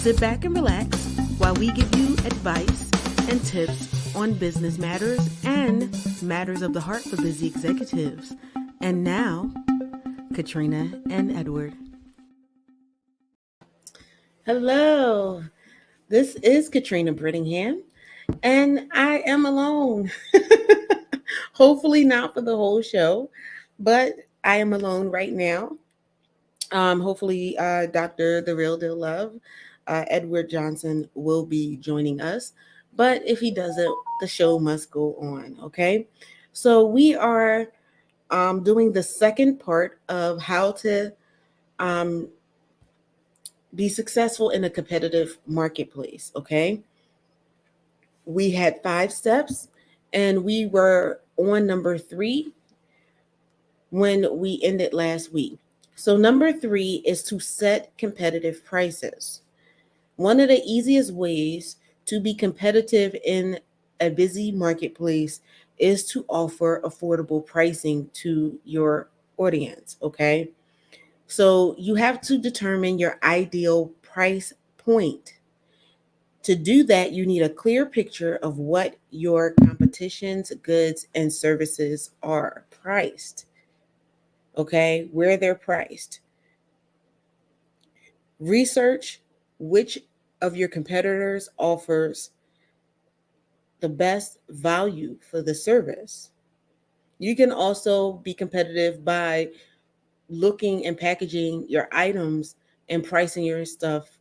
Sit back and relax while we give you advice and tips on business matters and matters of the heart for busy executives. And now, Katrina and Edward. Hello, this is Katrina Brittingham, and I am alone. Hopefully, not for the whole show, but I am alone right now. Hopefully, Dr. The Real Deal Love, Edward Johnson, will be joining us. But if he doesn't, the show must go on. Okay. So we are doing the second part of how to um, be successful in a competitive marketplace. Okay. We had 5 steps, and we were on number 3 when we ended last week. So, number 3 is to set competitive prices. One of the easiest ways to be competitive in a busy marketplace is to offer affordable pricing to your audience. Okay. So, you have to determine your ideal price point. To do that, you need a clear picture of what your competition's goods and services are priced. Okay, where they're priced. Research which of your competitors offers the best value for the service. You can also be competitive by looking and packaging your items and pricing your stuff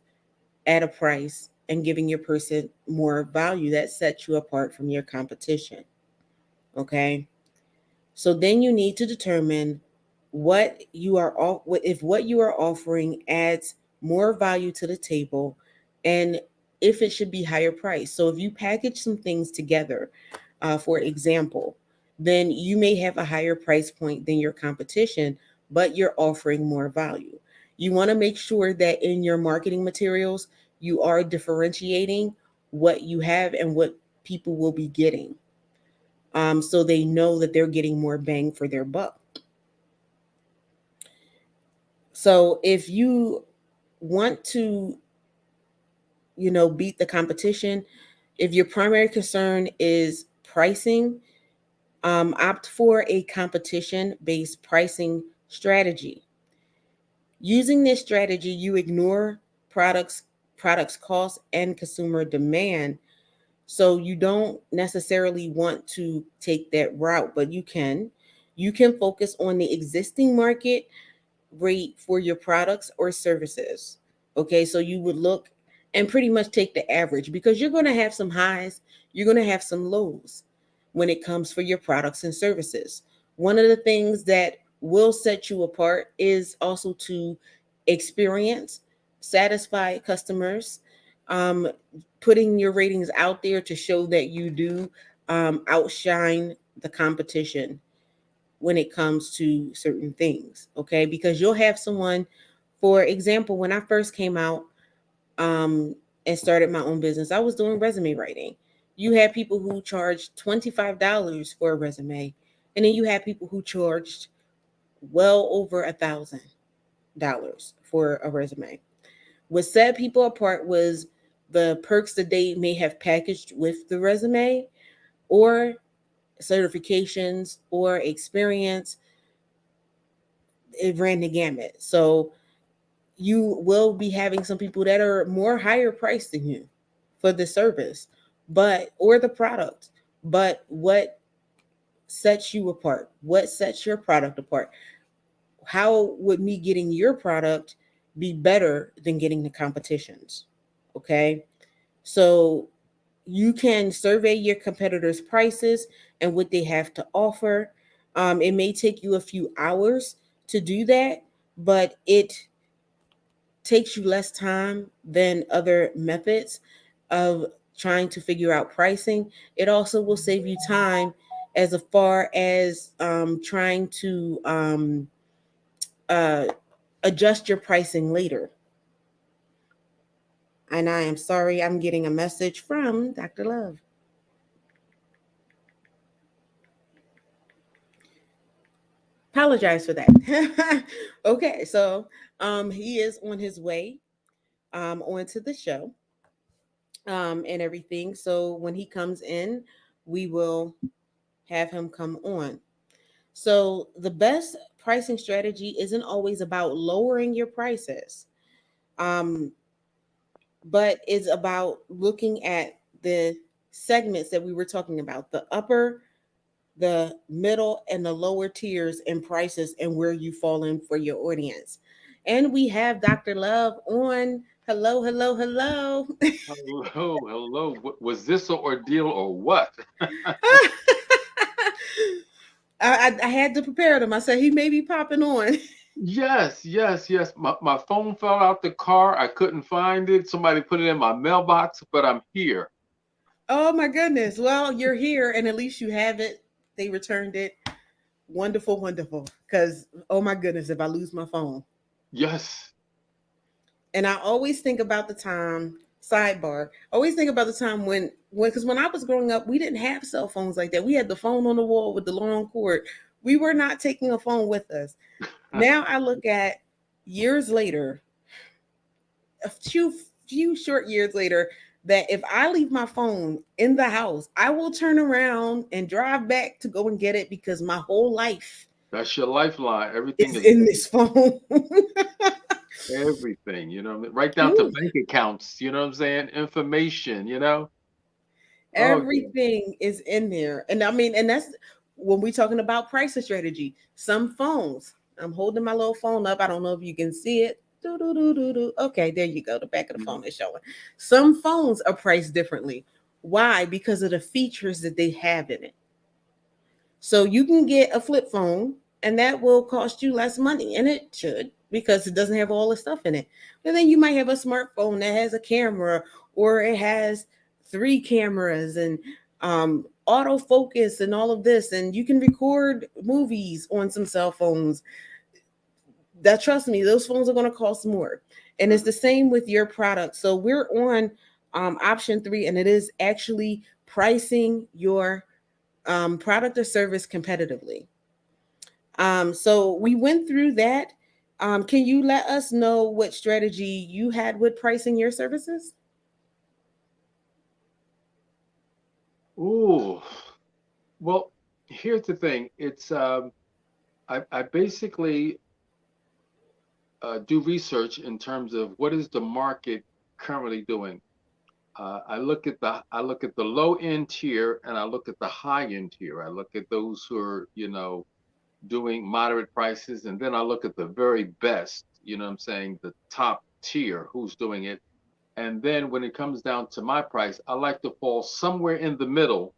at a price and giving your person more value that sets you apart from your competition. Okay? So then you need to determine what you are offering adds more value to the table, and if it should be higher price. So if you package some things together, for example, then you may have a higher price point than your competition, but you're offering more value. You want to make sure that in your marketing materials, you are differentiating what you have and what people will be getting, so they know that they're getting more bang for their buck. So if you want to, beat the competition, if your primary concern is pricing, opt for a competition-based pricing strategy. Using this strategy, you ignore products cost and consumer demand. So you don't necessarily want to take that route, but you can focus on the existing market rate for your products or services. Okay, so you would look and pretty much take the average, because you're going to have some highs, you're going to have some lows when it comes for your products and services. One of the things that will set you apart is also to experience, satisfy customers, um, putting your ratings out there to show that you do outshine the competition when it comes to certain things. Okay, because you'll have someone, for example, when I first came out um, and started my own business, I was doing resume writing. You had people who charged $25 for a resume, and then you had people who charged well over $1,000 for a resume. What set people apart was the perks that they may have packaged with the resume, or certifications, or experience. It ran the gamut. So you will be having some people that are more higher priced than you for the service, but or the product. But what sets you apart? What sets your product apart? How would me getting your product be better than getting the competitions? Okay. So you can survey your competitors' prices and what they have to offer. It may take you a few hours to do that, but it takes you less time than other methods of trying to figure out pricing. It also will save you time as far as trying to uh, adjust your pricing later. And I am sorry, I'm getting a message from Dr. Love. Apologize for that. Okay, so he is on his way. onto the show and everything. So when he comes in, we will have him come on. So the best pricing strategy isn't always about lowering your prices, um, but it's about looking at the segments that we were talking about, the upper, the middle, and the lower tiers in prices and where you fall in for your audience. And we have Dr. Love on. Hello, hello, hello. Hello, hello. Was this an ordeal or what? I had to prepare them. I said he may be popping on. Yes, yes, yes. My phone fell out the car. I couldn't find it. Somebody put it in my mailbox, but I'm here. Oh my goodness. Well, you're here and at least you have it. They returned it. Wonderful, wonderful. Because, oh my goodness, if I lose my phone. Yes. And I always think about the time, sidebar, I always think about the time because when I was growing up, we didn't have cell phones like that. We had the phone on the wall with the long cord. We were not taking a phone with us. Now I look at years later, a few short years later, that if I leave my phone in the house, I will turn around and drive back to go and get it because my whole life That's your lifeline. Everything is is in this phone. everything, you know, what I mean? Right down to Ooh, bank accounts, you know what I'm saying? Information, you know? Oh, yeah. everything is in there. And I mean, and that's when we're talking about pricing strategy. Some phones, I'm holding my little phone up. I don't know if you can see it. Do, do, do, do, do. Okay, there you go. The back of the Mhm. phone is showing. Some phones are priced differently. Why? Because of the features that they have in it. So you can get a flip phone and that will cost you less money, and it should because it doesn't have all the stuff in it. And then you might have a smartphone that has a camera or it has three cameras and autofocus and all of this, and you can record movies on some cell phones. That, trust me, those phones are going to cost more. And it's Mhm. the same with your product. So we're on option three, and it is actually pricing your product or service competitively. So we went through that. Can you let us know what strategy you had with pricing your services? Ooh. Well, here's the thing. I basically do research in terms of what is the market currently doing. I look at the low end tier and I look at the high end tier. I look at those who are, you know, doing moderate prices, and then I look at the very best, you know what I'm saying, the top tier who's doing it. And then when it comes down to my price, I like to fall somewhere in the middle,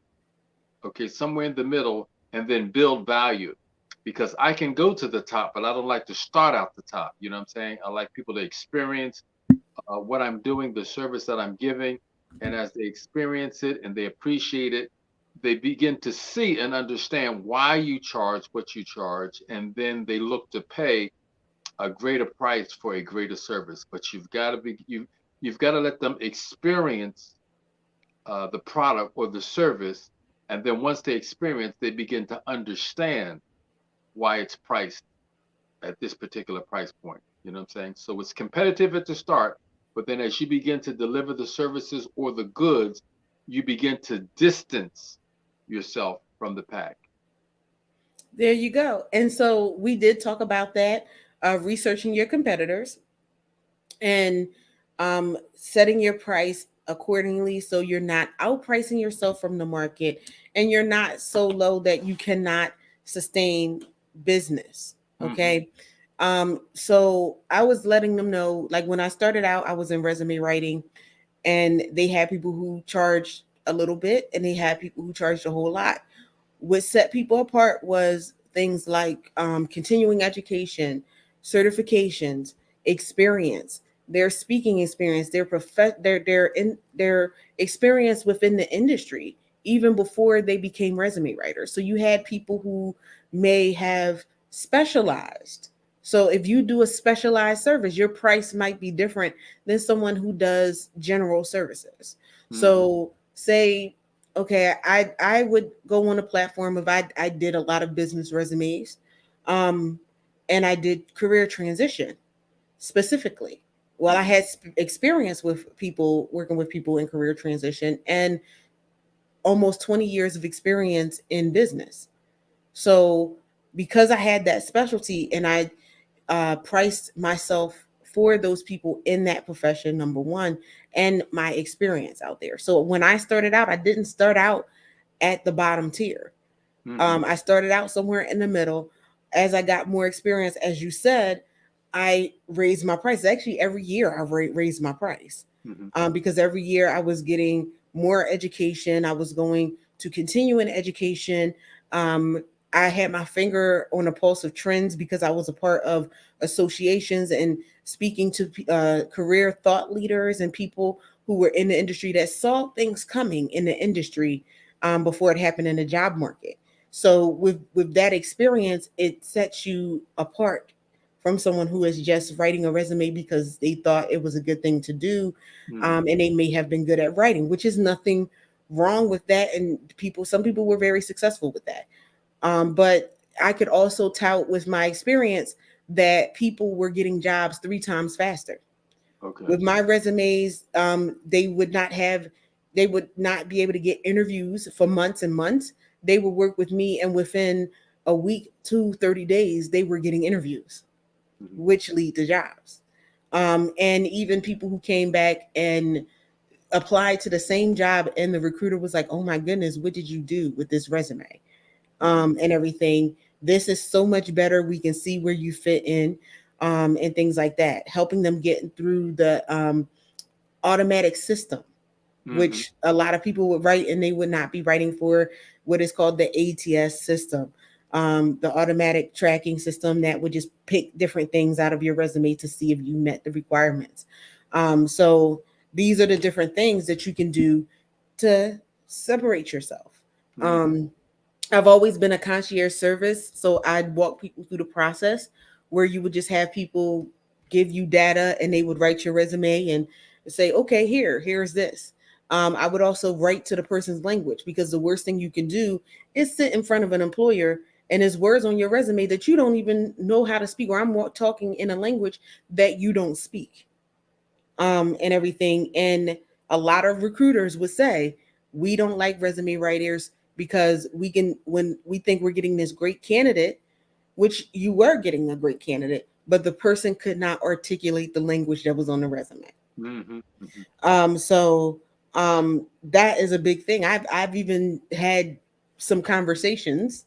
okay, somewhere in the middle, and then build value. Because I can go to the top, but I don't like to start out the top. You know what I'm saying? I like people to experience what I'm doing, the service that I'm giving. And as they experience it and they appreciate it, they begin to see and understand why you charge what you charge. And then they look to pay a greater price for a greater service. But you've got to let them experience the product or the service. And then once they experience, they begin to understand why it's priced at this particular price point. You know what I'm saying? So it's competitive at the start, but then as you begin to deliver the services or the goods, you begin to distance yourself from the pack. There you go. And so we did talk about that, researching your competitors and setting your price accordingly so you're not outpricing yourself from the market and you're not so low that you cannot sustain business. Mm-hmm. Okay. So I was letting them know, like when I started out, I was in resume writing, and they had people who charged a little bit and they had people who charged a whole lot. What set people apart was things like continuing education, certifications, experience, their speaking experience, their experience within the industry, even before they became resume writers. So you had people who may have specialized. So if you do a specialized service, your price might be different than someone who does general services. Mm-hmm. So say, okay, I would go on a platform if I did a lot of business resumes, um, and I did career transition specifically. Well, I had experience with people, working with people in career transition, and almost 20 years of experience in business. So because I had that specialty, and I priced myself for those people in that profession, number one, and my experience out there. So when I started out, I didn't start out at the bottom tier. Mm-hmm. I started out somewhere in the middle. As I got more experience, as you said, I raised my price. Actually, every year I raised my price, Mm-hmm. because every year I was getting more education. I was going to continue in education. Um, I had my finger on the pulse of trends because I was a part of associations and speaking to career thought leaders and people who were in the industry that saw things coming in the industry, before it happened in the job market. So with that experience, it sets you apart from someone who is just writing a resume because they thought it was a good thing to do, Mm-hmm. and they may have been good at writing, which is nothing wrong with that. And some people were very successful with that. But I could also tout with my experience that people were getting jobs 3 times faster Okay. with my resumes. They would not be able to get interviews for months and months. They would work with me, and within a week to 30 days they were getting interviews, Mm-hmm. which lead to jobs. And even people who came back and applied to the same job, and the recruiter was like, oh my goodness, what did you do with this resume, Mm-hmm. and everything? This is so much better. We can see where you fit in, and things like that, helping them get through the automatic system, Mm-hmm. which a lot of people would write, and they would not be writing for what is called the ATS system, the automatic tracking system that would just pick different things out of your resume to see if you met the requirements. So these are the different things that you can do to separate yourself. Mm-hmm. Um, I've always been a concierge service, so I'd walk people through the process where you would just have people give you data, and they would write your resume and say, "Okay, here's this." I would also write to the person's language, because the worst thing you can do is sit in front of an employer and there's words on your resume that you don't even know how to speak, or I'm talking in a language that you don't speak, and everything. And a lot of recruiters would say, we don't like resume writers because we can, when we think we're getting this great candidate, which you were getting a great candidate, but the person could not articulate the language that was on the resume. Mm-hmm. Mm-hmm. So that is a big thing. I've even had some conversations,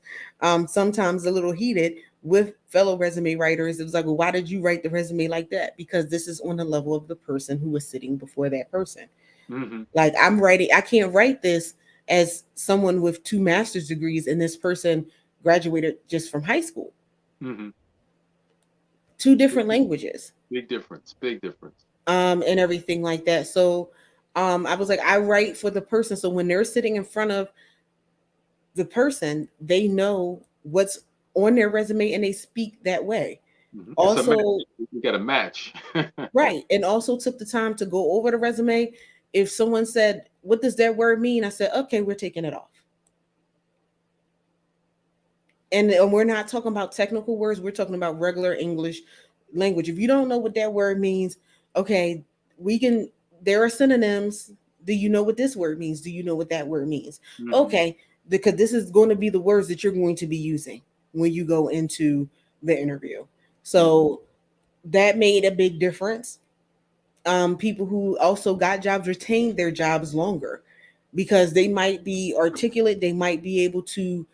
sometimes a little heated, with fellow resume writers. It was like, well, why did you write the resume like that? Because this is on the level of the person who was sitting before that person. Mm-hmm. Like, I can't write this as someone with 2 master's degrees, and this person graduated just from high school. Mm-hmm. Two Big, different languages, big difference. Big difference. and everything like that. So I was like, I write for the person. So when they're sitting in front of the person, they know what's on their resume and they speak that way. Mm-hmm. It's a match. Also, You got a match. right. And also took the time to go over the resume. If someone said, what does that word mean? I said, okay, we're taking it off. And we're not talking about technical words, we're talking about regular English language. If you don't know what that word means, okay, we can, there are synonyms. Do you know what this word means? Do you know what that word means? Mm-hmm. Okay, because this is going to be the words that you're going to be using when you go into the interview. Mm-hmm. So that made a big difference. People who also got jobs retained their jobs longer because they might be articulate, they might be able to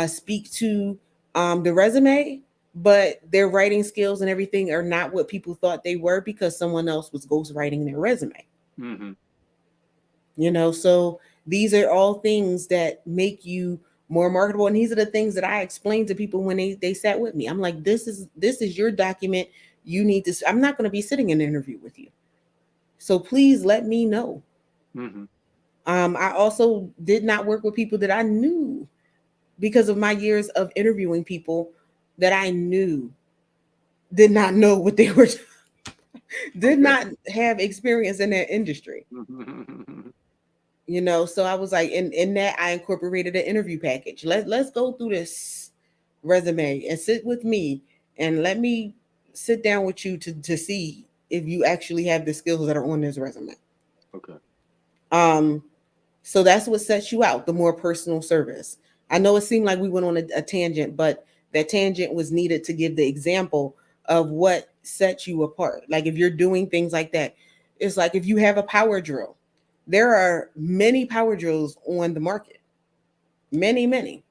speak to the resume, but their writing skills and everything are not what people thought they were because someone else was ghostwriting their resume. Mm-hmm. So these are all things that make you more marketable, and these are the things that I explain to people when they sat with me. I'm like, this is your document. You need to. I'm not going to be sitting in an interview with you, so please let me know. Mm-hmm. I also did not work with people that I knew because of my years of interviewing people that I knew did not know what they were, did Okay. not have experience in that industry. Mm-hmm. So I was like, in that I incorporated an interview package. Let's go through this resume and sit with me and let me sit down with you to see. if you actually have the skills that are on this resume. Okay. Um, so that's what sets you out, the more personal service. I know it seemed like we went on a tangent, but that tangent was needed to give the example of what sets you apart. Like if you're doing things like that, it's like if you have a power drill, there are many power drills on the market. Many, many.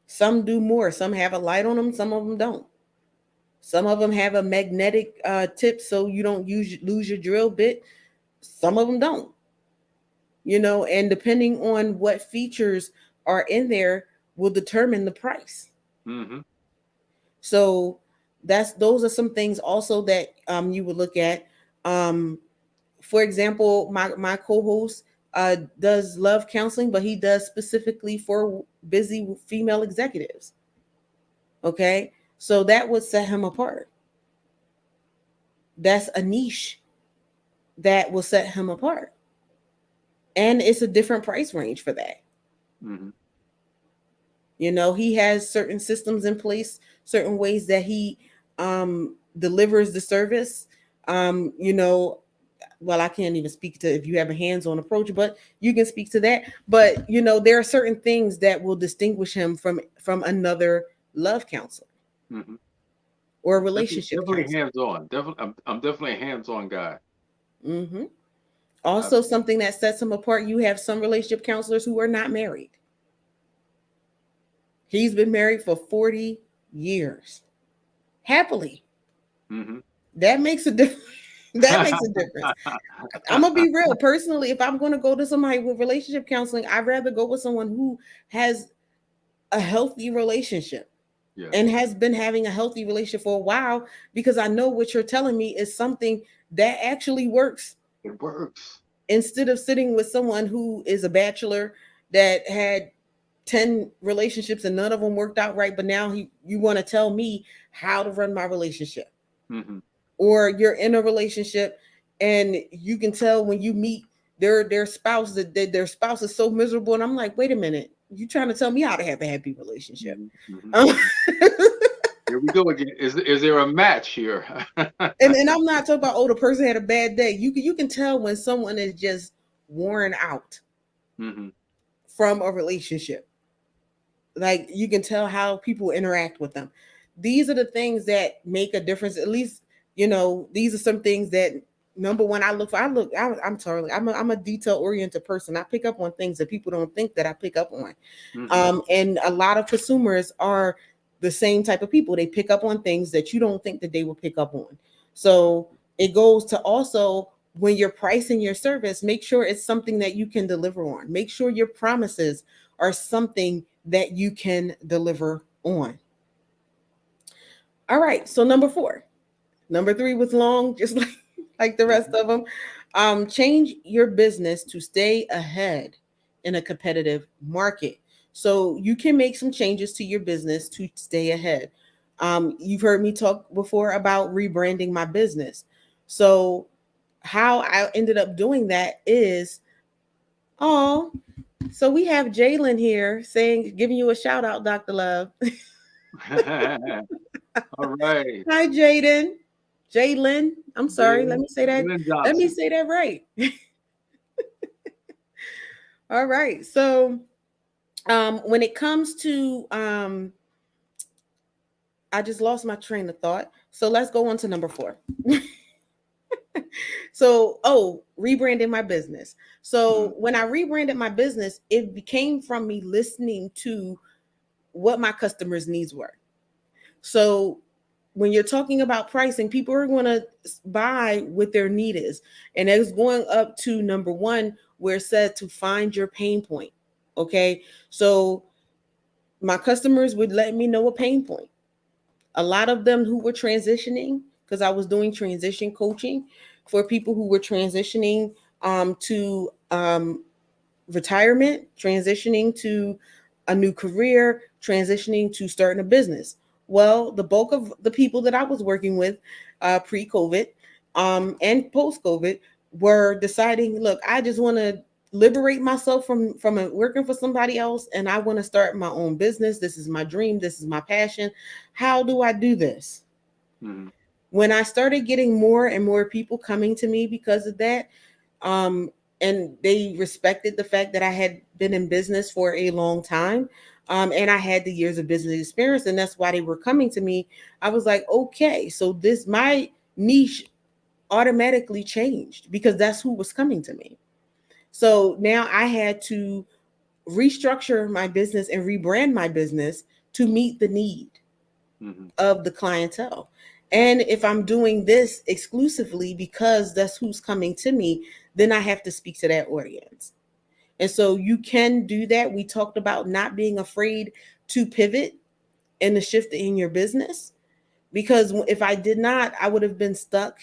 Some do more. Some have a light on them. Some of them don't. Some of them have a magnetic tip so you don't lose your drill bit. Some of them don't. And depending on what features are in there will determine the price. Mm-hmm. So those are some things also that you would look at. Um, for example, my co-host does love counseling, but he does specifically for busy female executives. Okay, so that would set him apart. That's a niche that will set him apart, and it's a different price range for that. Mm-hmm. He has certain systems in place, certain ways that he delivers the service. Well, I can't even speak to if you have a hands-on approach, but you can speak to that. But there are certain things that will distinguish him from another love counselor Mm-hmm. or a Definitely, relationship definitely counselor. hands on. Definitely, I'm definitely a hands on guy. Hmm. Also, Absolutely. something that sets him apart, you have some relationship counselors who are not married. He's been married for 40 years, happily. Mm-hmm. That makes a difference. That makes a difference. I'm gonna be real. Personally, if I'm gonna go to somebody with relationship counseling, I'd rather go with someone who has a healthy relationship Yes, and has been having a healthy relationship for a while, because I know what you're telling me is something that actually works, it works. instead of sitting with someone who is a bachelor that had 10 relationships and none of them worked out right, but now you want to tell me how to run my relationship. Mm-hmm. Or you're in a relationship and you can tell when you meet their spouse that their spouse is so miserable, and I'm like, wait a minute, you trying to tell me how to have a happy relationship? Mm-hmm. Mm-hmm. um, Mm-hmm. Here we go again. Is there a match here? and I'm not talking about, oh, the person had a bad day. You can tell when someone is just worn out Mm-hmm. from a relationship. Like you can tell how people interact with them. These are the things that make a difference. At least these are some things that, number one, I look for. I'm sorry, I'm a detail oriented person. I pick up on things that people don't think that I pick up on. Mm-hmm. And a lot of consumers are the same type of people. They pick up on things that you don't think that they will pick up on. So it goes to also, when you're pricing your service, make sure it's something that you can deliver on. Make sure your promises are something that you can deliver on. All right. So number four, number three was long, just like the rest Mm-hmm. of them. Change your business to stay ahead in a competitive market. So you can make some changes to your business to stay ahead. You've heard me talk before about rebranding my business. So how I ended up doing that is, oh, so we have Jalen here saying, giving you a shout out, Dr. Love. All right. Hi, Jaden. Jalen. I'm sorry. Let Jalen, me say that. Jalen Let me Johnson. say that right. All right. So, when it comes to, I just lost my train of thought. So let's go on to number four. So, rebranding my business. Mm-hmm. So when I rebranded my business, it became from me listening to what my customers' needs were. So when you're talking about pricing, people are going to buy what their need is. And it's going up to number one, where it said to find your pain point. Okay. So my customers would let me know a pain point. A lot of them who were transitioning, because I was doing transition coaching for people who were transitioning to retirement, transitioning to a new career, transitioning to starting a business. Well, the bulk of the people that I was working with pre-COVID and post-COVID were deciding, look, I just want to liberate myself from working for somebody else, and I want to start my own business. This is my dream. This is my passion. How do I do this? Mm-hmm. When I started getting more and more people coming to me because of that, um, and they respected the fact that I had been in business for a long time, and I had the years of business experience, and that's why they were coming to me. I was like, okay, so this my niche automatically changed because that's who was coming to me. So now I had to restructure my business and rebrand my business to meet the need Mm-hmm. of the clientele. And if I'm doing this exclusively because that's who's coming to me, then I have to speak to that audience. And so you can do that. We talked about not being afraid to pivot and to shift in your business, because if I did not, I would have been stuck,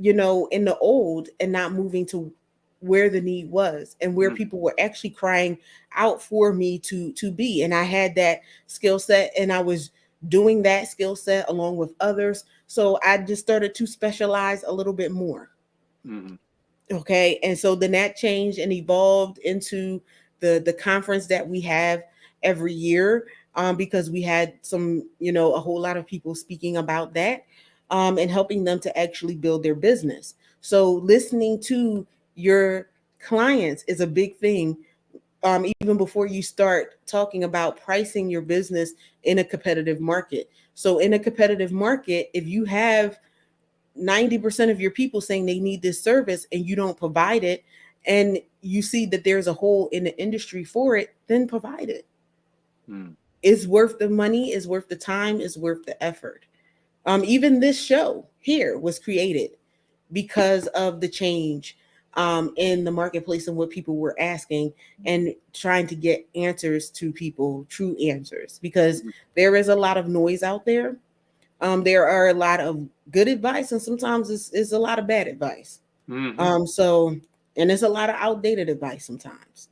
in the old and not moving to where the need was and where Mm-hmm. people were actually crying out for me to be. And I had that skill set, and I was doing that skill set along with others. So I just started to specialize a little bit more. Mm-hmm. Okay. And so then that changed and evolved into the conference that we have every year, because we had some, a whole lot of people speaking about that, and helping them to actually build their business. So listening to your clients is a big thing, even before you start talking about pricing your business in a competitive market. So in a competitive market, if you have 90% of your people saying they need this service and you don't provide it, and you see that there's a hole in the industry for it, then provide it. Mm-hmm. It's worth the money, it's worth the time, it's worth the effort. Even this show here was created because of the change, in the marketplace and what people were asking, and trying to get answers to people, true answers, because there is a lot of noise out there. There are a lot of good advice, and sometimes it's a lot of bad advice. Mm-hmm. So, and there's a lot of outdated advice sometimes.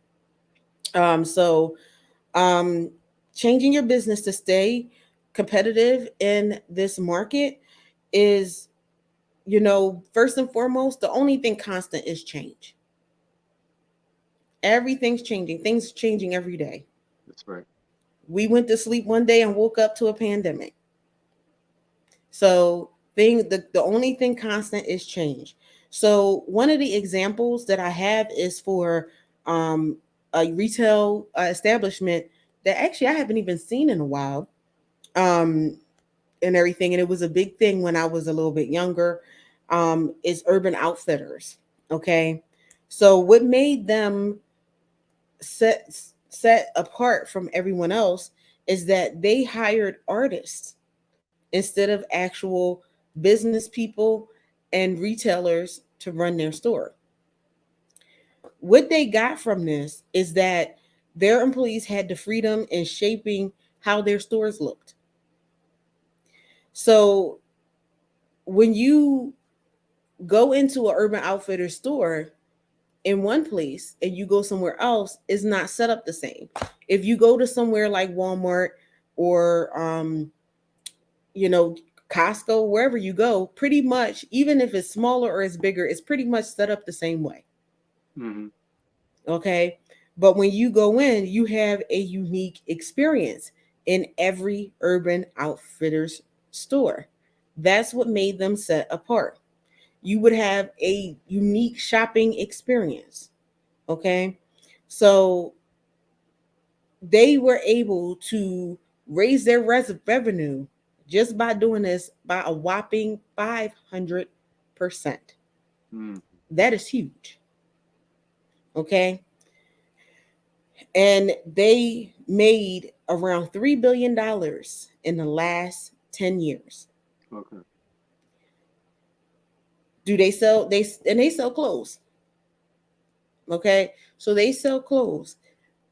So, um, changing your business to stay competitive in this market is, first and foremost, the only thing constant is change. Everything's changing, things changing every day. That's right. We went to sleep one day and woke up to a pandemic. So the only thing constant is change. So one of the examples that I have is for, um, a retail establishment that actually I haven't even seen in a while, um, and everything. And it was a big thing when I was a little bit younger. Is Urban Outfitters. Okay, so what made them set set apart from everyone else is that they hired artists instead of actual business people and retailers to run their store. What they got from this is that their employees had the freedom in shaping how their stores looked. So when you go into an Urban Outfitters store in one place and you go somewhere else, it's not set up the same. If you go to somewhere like Walmart or, you know, Costco, wherever you go, pretty much, even if it's smaller or it's bigger, it's pretty much set up the same way. Mm-hmm. Okay. But when you go in, you have a unique experience in every Urban Outfitters store. That's what made them set apart. You would have a unique shopping experience. Okay. So they were able to raise their revenue just by doing this by a whopping 500%. Mm-hmm. That is huge. Okay. And they made around $3 billion in the last 10 years. Okay. Do they sell? They sell clothes. Okay. So they sell clothes.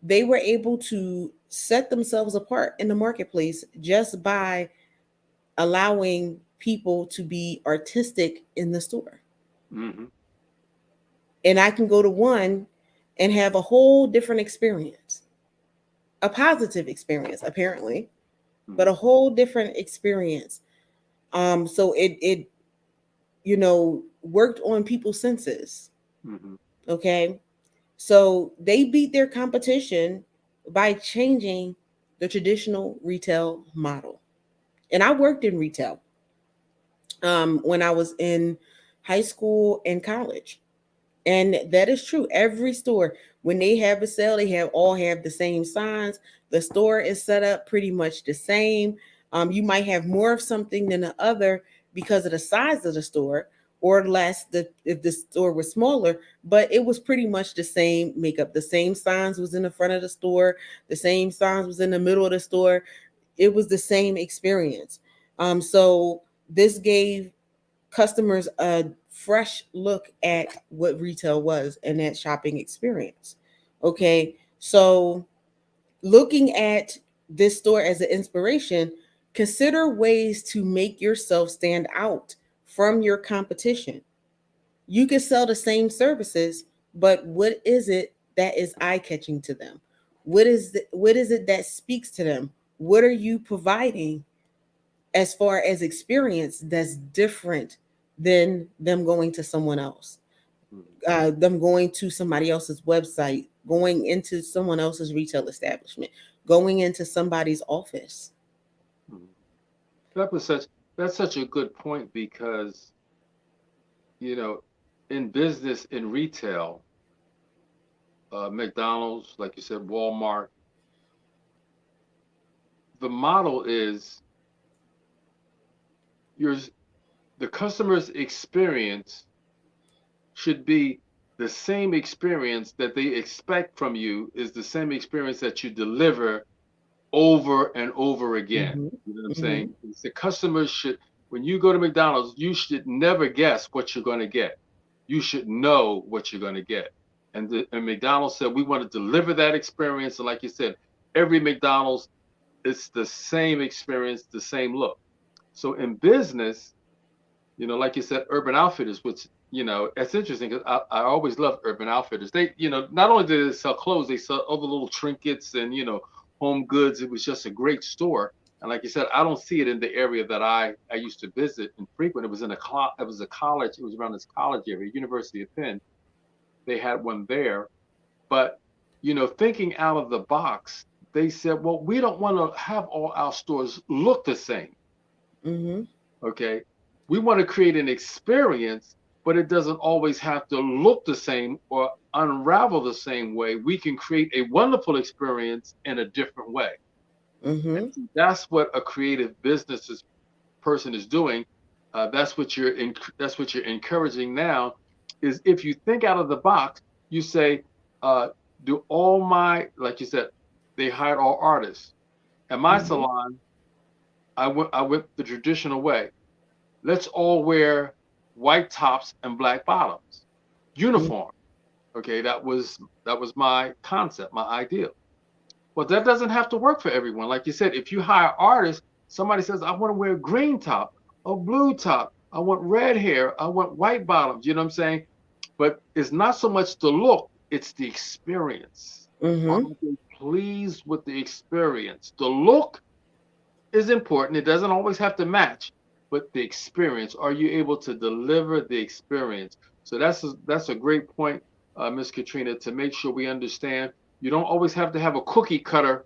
They were able to set themselves apart in the marketplace just by allowing people to be artistic in the store. Mm-hmm. And I can go to one and have a whole different experience, a positive experience, apparently, but Mm-hmm. a whole different experience. So it worked on people's senses. Mm-hmm. Okay. So they beat their competition by changing the traditional retail model. And I worked in retail. when I was in high school and college. And that is true. Every store, when they have a sale, they have the same signs. The store is set up pretty much the same. You might have more of something than the other because of the size of the store, or less if the store was smaller. But it was pretty much the same makeup. The same signs was in the front of the store. The same signs was in the middle of the store. It was the same experience. So this gave customers a fresh look at what retail was and that shopping experience. Okay, so looking at this store as an inspiration, consider ways to make yourself stand out from your competition. You can sell the same services, but what is it that is eye catching to them? What is it that speaks to them? What are you providing as far as experience that's different than them going to someone else, Mhm. them going to somebody else's website, going into someone else's retail establishment, going into somebody's office. Mhm. That was such that's such a good point because, you know, in business, in retail, McDonald's, like you said, Walmart, the model is your the customer's experience should be the same experience that they expect from you is the same experience that you deliver over and over again. Mm-hmm. You know what I'm Mm-hmm. saying? It's the customers should, when you go to McDonald's, you should never guess what you're going to get. You should know what you're going to get. And McDonald's said, we want to deliver that experience. And like you said, every McDonald's, it's the same experience, the same look. So in business, like you said, Urban Outfitters, which, it's interesting because I always loved Urban Outfitters. They, not only did they sell clothes, they sell other little trinkets and, home goods. It was just a great store. And like you said, I don't see it in the area that I used to visit and frequent. It was it was a college. It was around this college area, University of Penn. They had one there. But, thinking out of the box, they said, well, we don't want to have all our stores look the same. Mm-hmm. Okay. We want to create an experience, but it doesn't always have to look the same or unravel the same way. We can create a wonderful experience in a different way. And Mm-hmm. see, that's what a creative person is doing. That's what you're encouraging now. Is if you think out of the box, you say, uh, do all my like you said, they hired all artists. At my Mm-hmm. salon, I went the traditional way. Let's all wear white tops and black bottoms, uniform. Okay, that was my concept, my ideal. Well, that doesn't have to work for everyone. Like you said, if you hire artists, somebody says, I want to wear a green top, a blue top, I want red hair, I want white bottoms. You know what I'm saying? But it's not so much the look, it's the experience. Are Mm-hmm. they pleased with the experience? The look is important. It doesn't always have to match, but the experience. Are you able to deliver the experience? So that's a great point, Miss Katrina, to make sure we understand. You don't always have to have a cookie cutter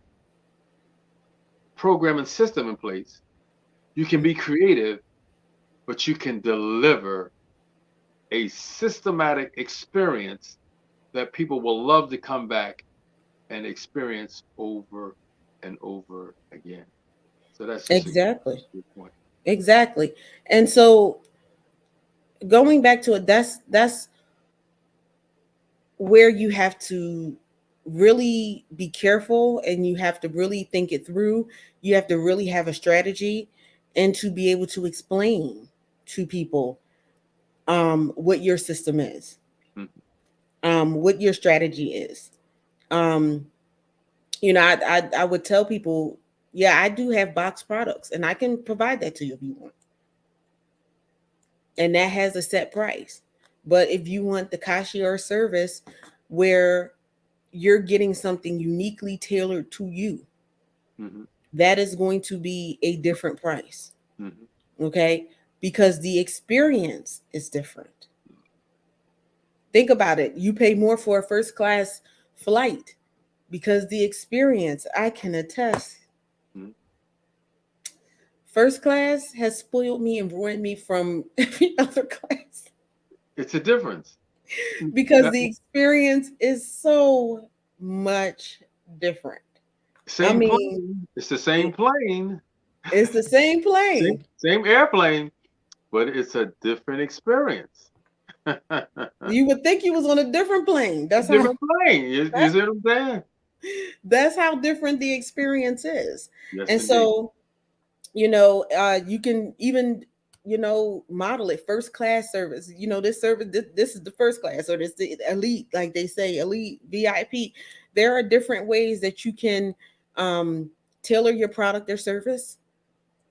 program and system in place. You can be creative, but you can deliver a systematic experience that people will love to come back and experience over and over again. So that's just a Exactly. good point. Exactly. And so going back to it, that's where you have to really be careful and you have to really think it through. You have to really have a strategy and to be able to explain to people what your system is, Mhm. what your strategy is. Um, I would tell people, yeah, I do have box products and I can provide that to you if you want. And that has a set price. But if you want the cashier service where you're getting something uniquely tailored to you, Mhm. that is going to be a different price. Mhm. Okay? Because the experience is different. Think about it. You pay more for a first class flight because the experience, I can attest, Mhm. First class has spoiled me and ruined me from every other class It's a difference. because Now, the experience is so much different. I same mean, plane. It's the same it, plane, it's the same same plane. same airplane, but it's a different experience. You would think you was on a different plane. Different plane. You That's see what I'm saying? that's how different the experience is. Yes, And indeed. so, you can even, model it first class service. This service, this is the first class, or this the elite, like they say, elite VIP. There are different ways that you can um, tailor your product or service.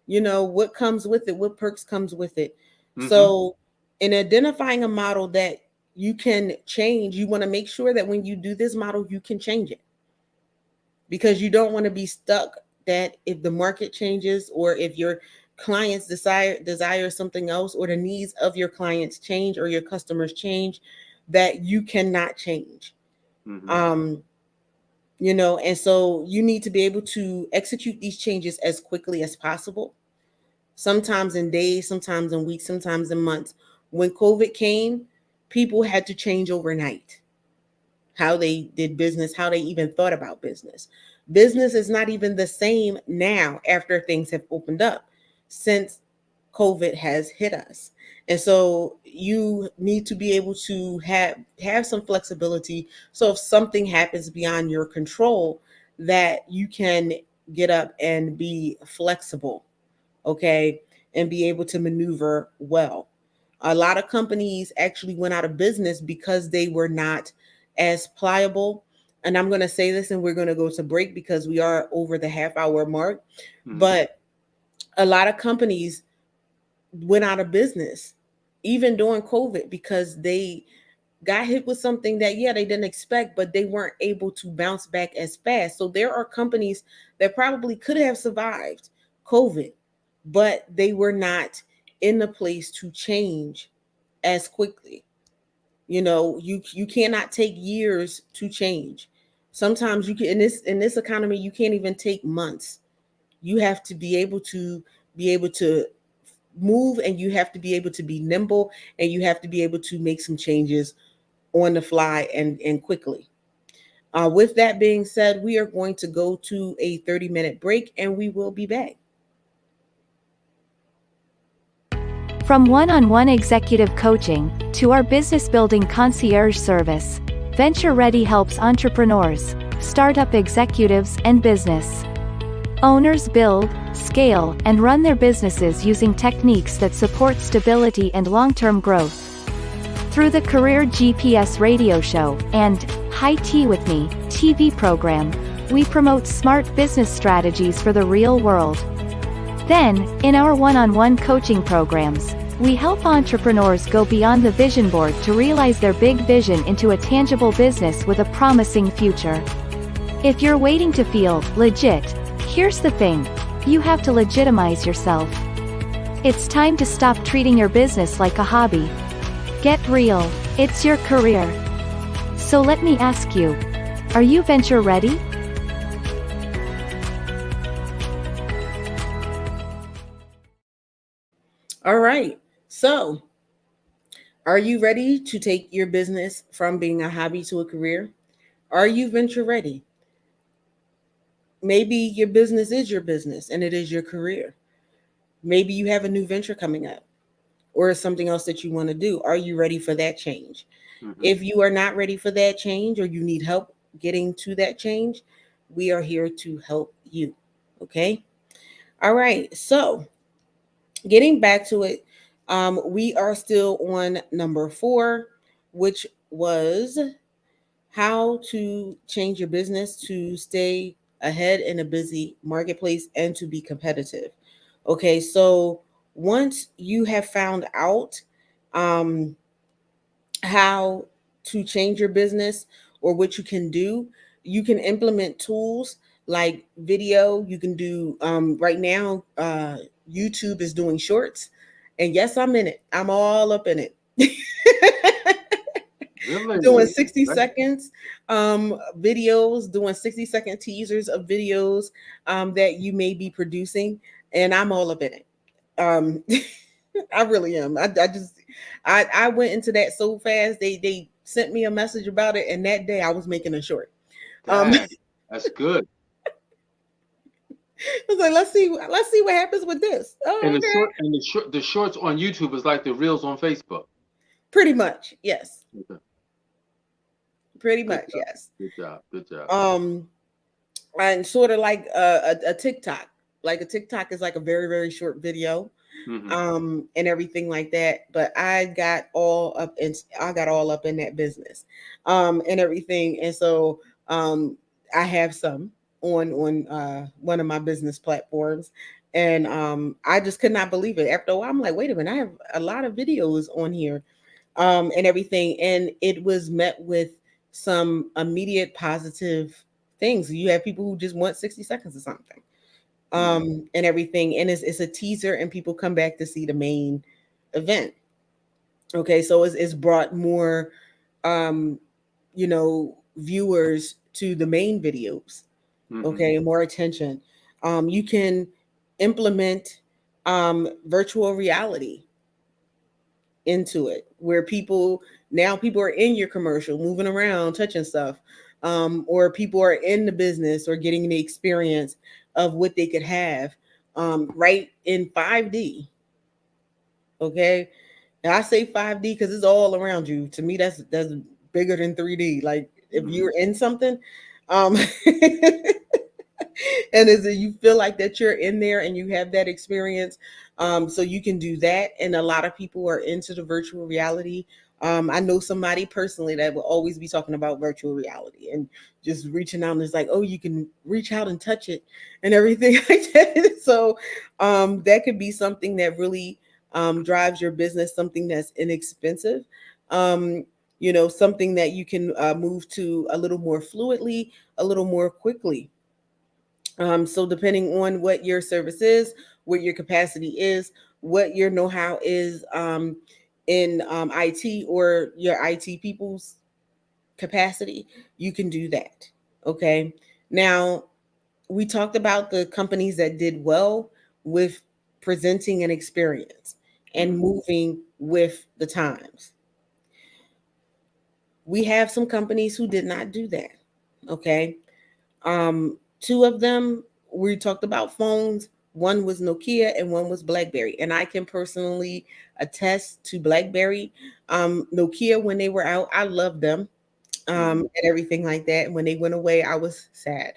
What comes with it, what perks comes with it. Hmm. So in identifying a model that you can change, you want to make sure that when you do this model, you can change it, because you don't want to be stuck, that if the market changes, or if your clients desire something else, or the needs of your clients change, or your customers change, that you cannot change. Hmm. um and so you need to be able to execute these changes as quickly as possible, sometimes in days, sometimes in weeks, sometimes in months. When COVID came, people had to change overnight how they did business, how they even thought about business. Business is not even the same now after things have opened up, since COVID has hit us. And so you need to be able to have some flexibility. So if something happens beyond your control, that you can get up and be flexible, okay, and be able to maneuver well. A lot of companies actually went out of business because they were not as pliable. And I'm going to say this, and we're going to go to break because we are over the half hour mark. Hmm. But a lot of companies went out of business even during COVID because they got hit with something that, yeah, they didn't expect, but they weren't able to bounce back as fast. So there are companies that probably could have survived COVID, but they were not in the place to change as quickly. You cannot take years to change. Sometimes you can, in this economy, you can't even take months. You have to be able to move, and you have to be able to be nimble, and you have to be able to make some changes on the fly and quickly. With that being said, we are going to go to a 30-minute break, and we will be back. From one-on-one executive coaching to our business building concierge service, Venture Ready helps entrepreneurs, startup executives, and business owners build, scale, and run their businesses using techniques that support stability and long-term growth. Through the Career GPS radio show and High Tea with Me TV program, we promote smart business strategies for the real world. Then, in our one-on-one coaching programs, we help entrepreneurs go beyond the vision board to realize their big vision into a tangible business with a promising future. If you're waiting to feel legit, here's the thing: you have to legitimize yourself. It's time to stop treating your business like a hobby. Get real, it's your career. So let me ask you, are you venture ready? All right. So, are you ready to take your business from being a hobby to a career? Are you venture ready? Maybe your business is your business and it is your career. Maybe you have a new venture coming up, or something else that you want to do. Are you ready for that change? Hmm. If you are not ready for that change, or you need help getting to that change, we are here to help you. Okay. All right. So, getting back to it, we are still on number 4, which was how to change your business to stay ahead in a busy marketplace and to be competitive. Okay, so once you have found out um, how to change your business, or what you can do, you can implement tools like video. You can do, right now, YouTube is doing shorts. And yes, I'm in it, I'm all up in it. Doing Really? 60 Right. seconds videos, doing 60-second teasers of videos that you may be producing. and I'm all up in it. Um, I really am. I went into that so fast. They sent me a message about it, and that day I was making a short. I Dang, that's good. was like, let's see what happens with this. Oh, And the okay. short and the shorts on YouTube is like the reels on Facebook. Pretty much, yes. Okay. Pretty Good much, job. yes. Good job. Good job. Um, and sort of like a TikTok. Like a TikTok is like a very very short video, Hmm. and everything like that. But I got all up in that business, and everything. And so I have some on one of my business platforms, and I just could not believe it. After a while, I'm like, wait a minute, I have a lot of videos on here, and everything, and it was met with some immediate positive things. You have people who just want 60 seconds or something, Hmm. and everything, and it's a teaser, and people come back to see the main event. Okay, so it's brought more, um, viewers to the main videos. Hmm. Okay, more attention. You can implement virtual reality into it, where people are in your commercial moving around touching stuff, or people are in the business or getting the experience of what they could have, right in 5D. Okay, now I say 5D because it's all around you. To me, that's bigger than 3D. Like if Hmm. you're in something, um and is it you feel like that you're in there and you have that experience, so you can do that. And a lot of people are into the virtual reality. I know somebody personally that will always be talking about virtual reality and just reaching out, and it's like, oh, you can reach out and touch it and everything like that. So that could be something that really drives your business, something that's inexpensive, um, something that you can move to a little more fluidly, a little more quickly. So depending on what your service is, what your capacity is, what your know-how is, in IT, or your IT people's capacity, you can do that. Okay. Now, we talked about the companies that did well with presenting an experience and Hmm. moving with the times. We have some companies who did not do that. Okay. Two of them, we talked about phones. One was Nokia and one was BlackBerry. And I can personally attest to BlackBerry. Nokia, when they were out, I loved them, Hmm. and everything like that. When they went away, I was sad.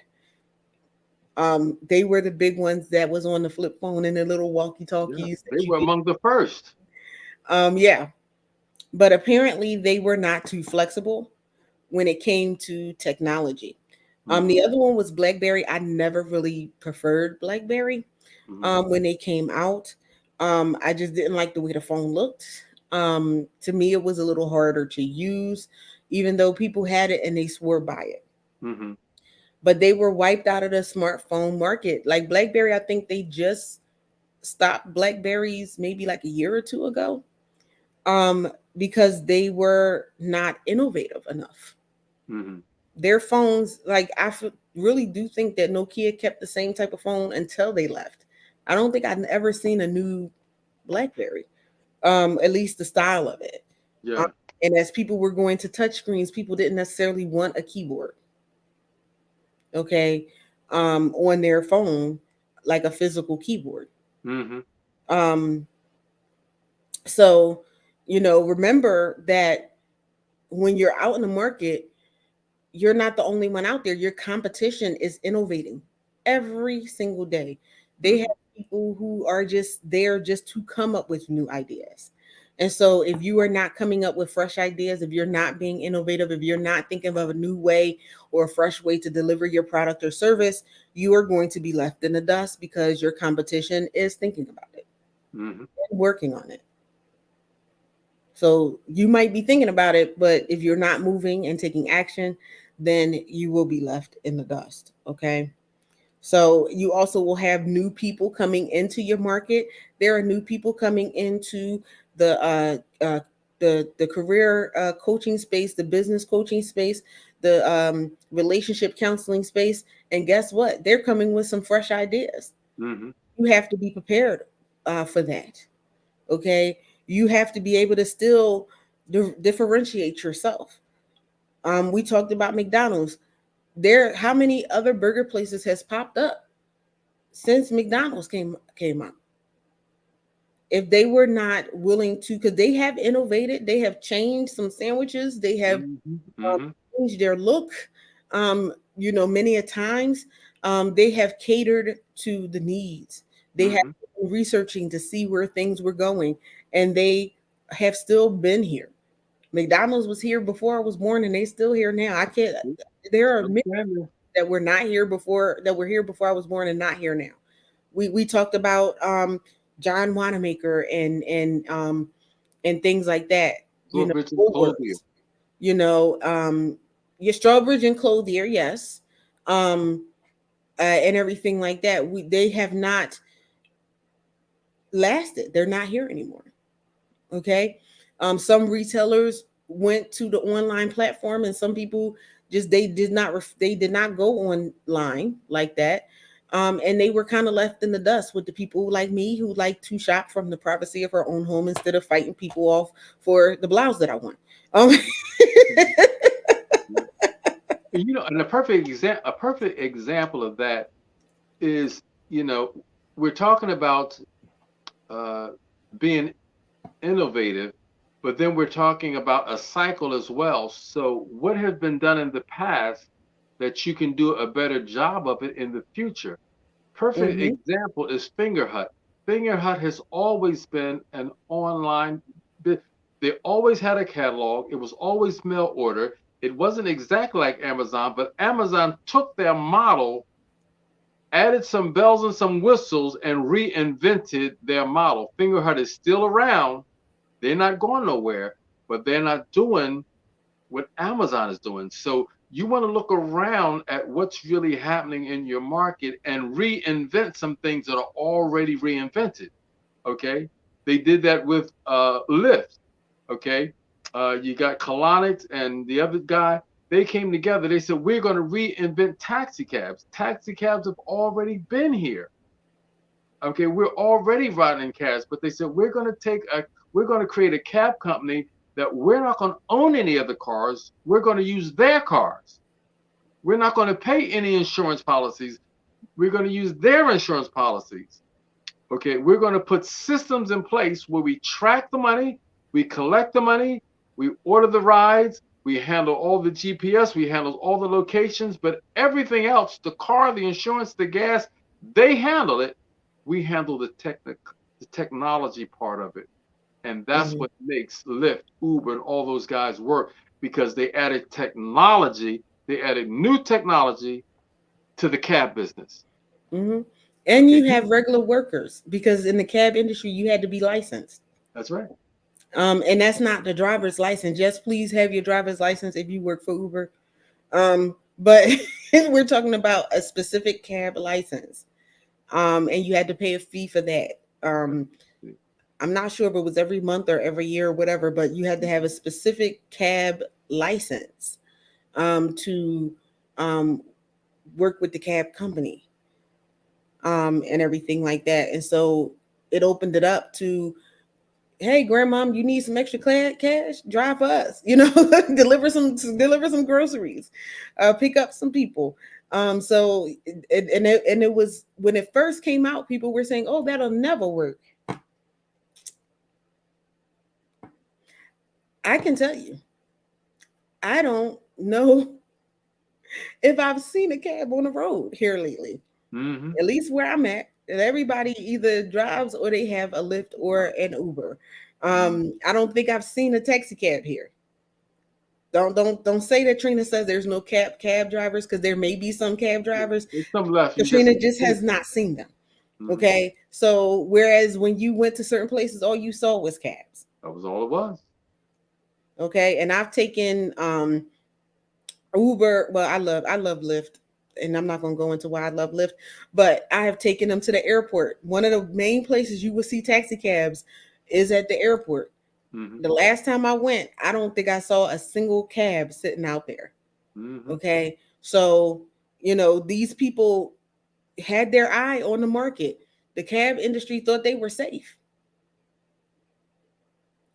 They were the big ones that was on the flip phone and the little walkie Yeah, talkies they that you were could. among the first. Yeah. But apparently, they were not too flexible when it came to technology. Hmm. The other one was BlackBerry. I never really preferred BlackBerry Hmm. when they came out. I just didn't like the way the phone looked. To me, it was a little harder to use, even though people had it and they swore by it. Hmm. But they were wiped out of the smartphone market. Like BlackBerry, I think they just stopped Blackberries maybe like a year or two ago, because they were not innovative enough. Hmm. Their phones, like really do think that Nokia kept the same type of phone until they left. I don't think I've ever seen a new BlackBerry, at least the style of it. Um, Yeah. and as people were going to touch screens, people didn't necessarily want a keyboard, okay, on their phone, like a physical keyboard. Hmm. Um, so, remember that when you're out in the market, you're not the only one out there. Your competition is innovating every single day. They have Hmm. people who are just there just to come up with new ideas. And so if you are not coming up with fresh ideas, if you're not being innovative, if you're not thinking of a new way or a fresh way to deliver your product or service, you are going to be left in the dust because your competition is thinking about it Hmm. and working on it. So you might be thinking about it, but if you're not moving and taking action, then you will be left in the dust. Okay. So you also will have new people coming into your market. There are new people coming into the the career coaching space, the business coaching space, the relationship counseling space. And guess what? They're coming with some fresh ideas. Hmm. You have to be prepared for that. Okay, you have to be able to still differentiate yourself. We talked about McDonald's. There, how many other burger places has popped up since McDonald's came out? If they were not willing to, because they have innovated, they have changed some sandwiches, they have Mm-hmm. um, Mm-hmm. changed their look. Many a times they have catered to the needs. They have Mm-hmm. been researching to see where things were going, and they have still been here. McDonald's was here before I was born, and they still here now. I can't. There are Still many standing. that were not here before, that were here before I was born and not here now. We talked about John Wanamaker and things like that. You know, Silverbridge and Clothier. Woolworths. You know, your Strawbridge and Clothier, yes, um, and everything like that. They have not lasted. They're not here anymore. Okay. Some retailers went to the online platform, and some people just they did not go online like that. And they were kind of left in the dust with the people like me who like to shop from the privacy of our own home instead of fighting people off for the blouse that I want. Um, Yeah. And a perfect example of that is, you know, we're talking about uh, being innovative, but then we're talking about a cycle as well. So, what has been done in the past that you can do a better job of it in the future? Perfect mhm, example is Fingerhut. Fingerhut has always been an online, they they always had a catalog. It was always mail order. It wasn't exactly like Amazon, but Amazon took their model, added some bells and some whistles, and reinvented their model. Fingerhut is still around. They're not going nowhere, but they're not doing what Amazon is doing. So you want to look around at what's really happening in your market and reinvent some things that are already reinvented. Okay. They did that with Lyft. Okay. You got Colonics and the other guy. They came together. They said, we're going to reinvent taxi cabs. Taxi cabs have already been here. Okay, we're already riding in cabs, but they said we're going to create a cab company that we're not going to own any of the cars. We're going to use their cars. We're not going to pay any insurance policies. We're going to use their insurance policies. Okay, we're going to put systems in place where we track the money, we collect the money, we order the rides, we handle all the GPS, we handle all the locations, but everything else, the car, the insurance, the gas, they handle it. We handle the technology part of it. And that's mhm, what makes Lyft, Uber, and all those guys work because they added technology, they added new technology to the cab business. mhm. And Okay, you have regular workers because in the cab industry you had to be licensed. that's right. And that's not the driver's license. Just please have your driver's license if you work for Uber. But we're talking about a specific cab license. And you had to pay a fee for that. Um, I'm not sure if it was every month or every year or whatever, but you had to have a specific cab license to um, work with the cab company and everything like that. And so it opened it up to, hey, grandmom, you need some extra cash? Drive for us, deliver some groceries, pick up some people. And it was when it first came out, people were saying, oh, that'll never work. I can tell you, I don't know if I've seen a cab on the road here lately, Mm-hmm. at least where I'm at. And everybody either drives or they have a Lyft or an Uber. I don't think I've seen a taxi cab here. Don't say that Trina says there's no cab drivers, because there may be some cab drivers. There's some left. You just Katrina just has not seen them. Mhm. Okay. So whereas when you went to certain places, all you saw was cabs. That was all it was. Okay. And I've taken Uber. Well, I love Lyft. And I'm not gonna go into why I love Lyft, but I have taken them to the airport. One of the main places you will see taxi cabs is at the airport. Mm-hmm. The last time I went, I don't think I saw a single cab sitting out there. Mm-hmm. Okay. So, these people had their eye on the market. The cab industry thought they were safe.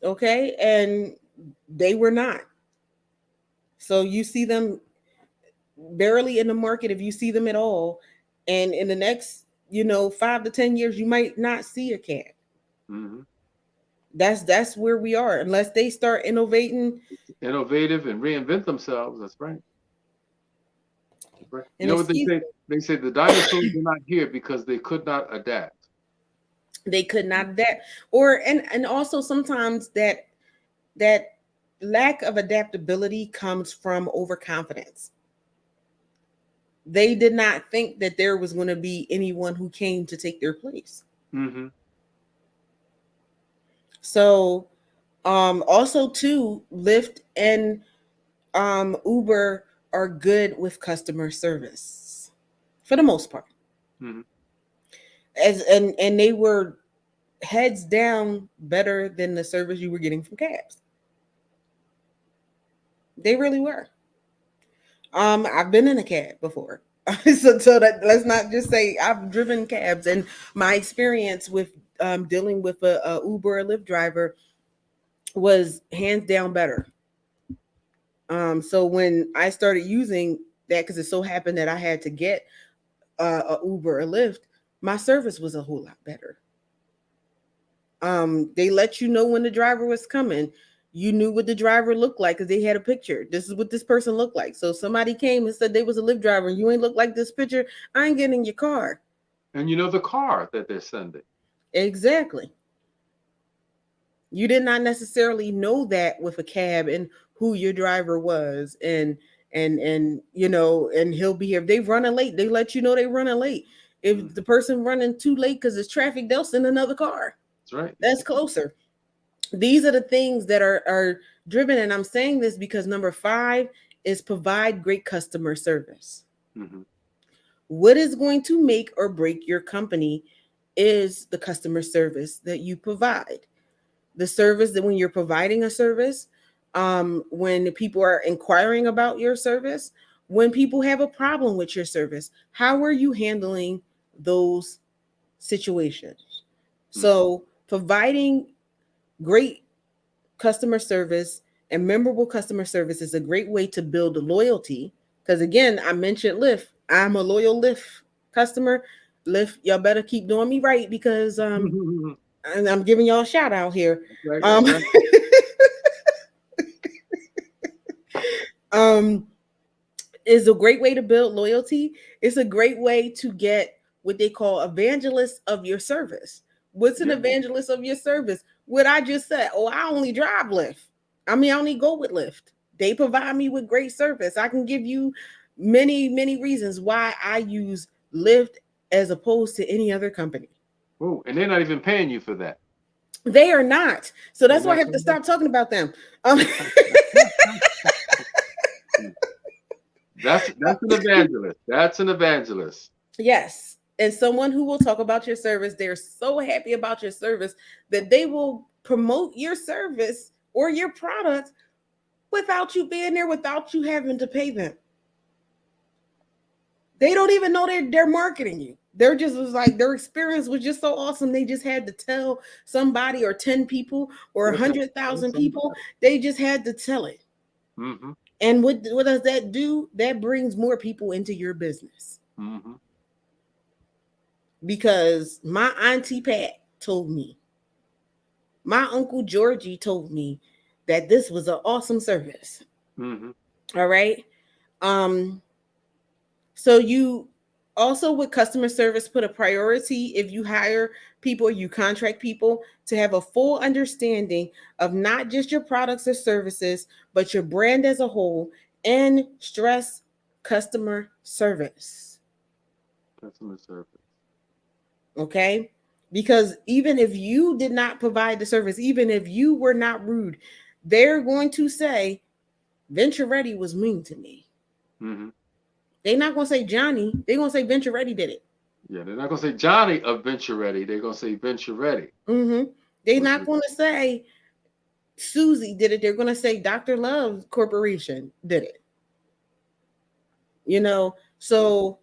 Okay. And they were not. So you see them barely in the market, if you see them at all. And in the next, 5 to 10 years, you might not see a cab. Mm-hmm. That's where we are. Unless they start innovating. Innovative and reinvent themselves. That's right. That's right. You And know it's what they easy. say? They say the dinosaurs are not here because they could not adapt. They could not adapt. Or and also sometimes that lack of adaptability comes from overconfidence. They did not think that there was going to be anyone who came to take their place. Mm-hmm. So also too, Lyft and Uber are good with customer service for the most part. Mm-hmm. And they were heads down better than the service you were getting from cabs. They really were. I've been in a cab before. So that, let's not just say I've driven cabs, and my experience with dealing with a Uber or Lyft driver was hands down better. So when I started using that, because it so happened that I had to get a Uber or Lyft, my service was a whole lot better. They let you know when the driver was coming. You knew what the driver looked like because they had a picture. This is what this person looked like. So somebody came and said they was a Lyft driver and you ain't look like this picture, I ain't getting in your car. And you know the car that they're sending. Exactly. You did not necessarily know that with a cab and who your driver was, and he'll be here. If they running late, they let you know they running late. If the person running too late because it's traffic, they'll send another car. That's right. That's closer. These are the things that are driven. And I'm saying this because number 5 is provide great customer service. Mm-hmm. What is going to make or break your company is the customer service that you provide. The service that when you're providing a service, when people are inquiring about your service, when people have a problem with your service, how are you handling those situations? Mm-hmm. So providing great customer service and memorable customer service is a great way to build loyalty. Because again, I mentioned Lyft. I'm a loyal Lyft customer. Lyft, y'all better keep doing me right because and I'm giving y'all a shout out here. That's right. Um, That's right. um, is a great way to build loyalty. It's a great way to get what they call evangelists of your service. What's an Yeah. evangelist of your service? What I just said. Oh, I only drive Lyft. I mean, I only go with Lyft. They provide me with great service. I can give you many, many reasons why I use Lyft as opposed to any other company. Oh, and they're not even paying you for that. They are not. So that's And why I that's have to stop talking about them. that's an evangelist. That's an evangelist. Yes. And someone who will talk about your service, they're so happy about your service that they will promote your service or your product without you being there, without you having to pay them. They don't even know they're marketing you. They're just was like their experience was just so awesome. They just had to tell somebody or 10 people or That's it. 100,000 That's people. somebody. They just had to tell it. Mm-hmm. And what does that do? That brings more people into your business. Mm-hmm. Because my auntie Pat told me, my uncle Georgie told me that this was an awesome service. Mm-hmm. All right. Um, so you also with customer service put a priority if you hire people, you contract people to have a full understanding of not just your products or services, but your brand as a whole, and stress customer service. Customer service. Okay. Because even if you did not provide the service, even if you were not rude, they're going to say, Venture Ready was mean to me. Mm-hmm. They're not going to say Johnny. They're going to say Venture Ready did it. Yeah, they're not gonna say Johnny of Venture Ready. They're gonna say Venture Ready. Mm-hmm. They're Was not going to say Susie did it. They're going to say Dr. Love Corporation did it. So